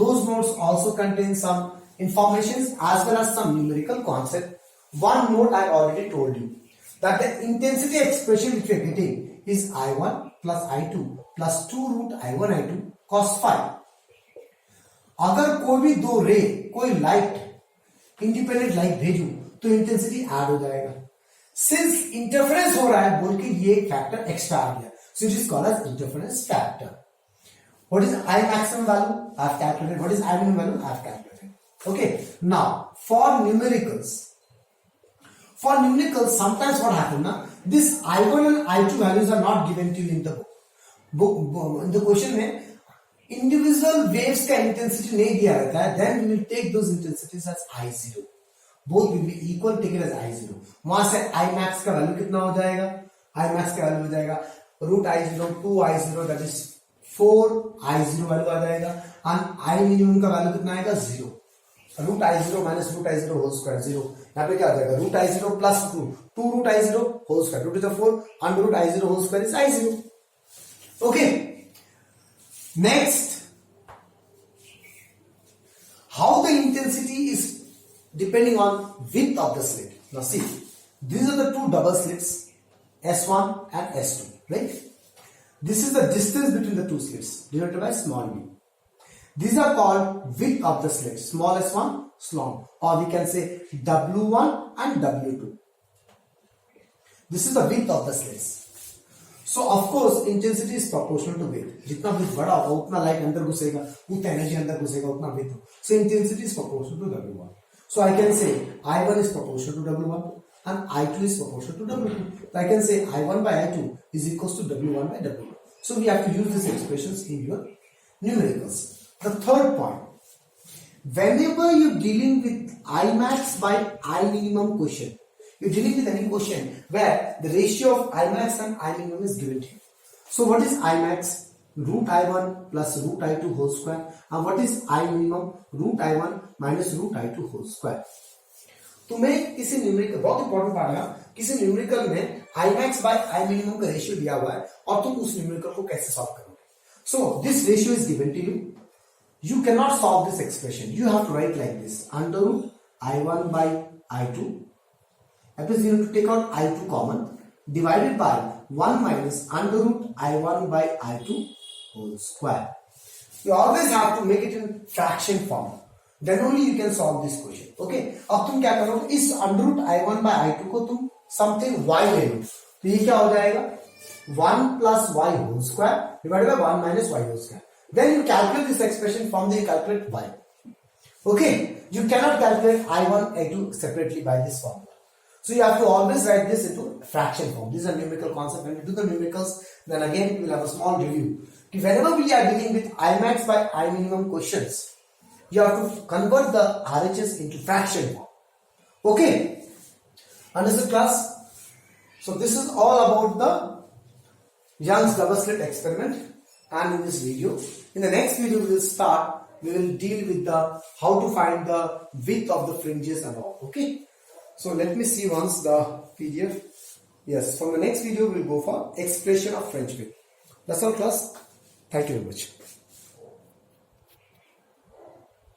Those notes also contain some informations as well as some numerical concept. One note I already told you that the intensity expression which we are getting is I1 plus I2 plus 2 root I1 I2 cos phi. अगर कोई भी दो रे, कोई light, independent light भेजू तो intensity add हो जाएगा. सिंस इंटरफेरेंस हो रहा है बोल के ये एक फैक्टर एक्स्ट्रा आ गया, so it is called as interference factor. What is I maximum value? I have calculated. What is I minimum value? I have calculated. Okay, now for numericals, sometimes what happen na, this I1 and I2 values are not given to you in the book. In the question में individual waves का intensity नहीं दिया रहता है, then we will take those intensities as I0. Both will be equal, take it as I0. वहां से I max का value कितना हो जाएगा? I max का वैल्यू हो जाएगा root I0 2 I0, that is 4 I0 value आ जाएगा, and I minimum का वैल्यू कितना आएगा? 0. Root I0 minus root I0 whole square 0. यहाँ पे क्या हो जाएगा? Root I0 plus 2 root I0 whole square, root is 4 under root I0 whole square is I0. Okay, next, how the intensity is depending on width of the slit. Now see, these are the two double slits S1 and S2, right? This is the distance between the two slits denoted by small b. These are called width of the slit, small s1, small, or we can say W1 and W2. This is the width of the slits. So of course intensity is proportional to width. जितना width बड़ा होगा उतना light अंदर घुसेगा, उतना energy अंदर घुसेगा, उतना width. So intensity is proportional to W1. So I can say I1 is proportional to W1 and I2 is proportional to W2. So I can say I1 by I2 is equals to W1 by W2. So we have to use these expressions in your numericals. The third point, whenever you're dealing with I max by I minimum question, you're dealing with any question where the ratio of I max and I minimum is given to you. So what is I max? Root I1 plus root I2 whole square. And what is I minimum? Root I1 minus root I2 whole square. तुम्हें किसी numerical, बहुत important part है, किसी numerical में I max by I minimum का ratio दिया हुआ है और तुम उस न्यूमेरिकल को कैसे सॉल्व करोगे. So this ratio is given to you. You cannot solve this expression. You have to write like this: under root I1 by I2. That means you have to take out I2 common, divided by 1 minus under root I1 by I2 whole square. You always have to make it in fraction form. Then only you can solve this question. Okay? अब तुम क्या करोगे, इस under root I1 by I2 को तुम something y ले लो. तो ये क्या हो जाएगा? 1 plus y whole square divided by 1 minus y whole square. Then you calculate this expression from there, you calculate y. Okay? You cannot calculate I1, I2 separately by this formula. So you have to always write this into fraction form. This is a numerical concept. When we do the numericals, then again we will have a small review. Whenever we are dealing with I max by I minimum questions, you have to convert the RHS into fraction form. Okay? Understood, class? So this is all about the Young's double slit experiment. And in this video, in the next video we will deal with the how to find the width of the fringes and all. Okay? So let me see once the PDF. Yes, from the next video we'll go for expression of fringe width. That's all, class. Thank you very much.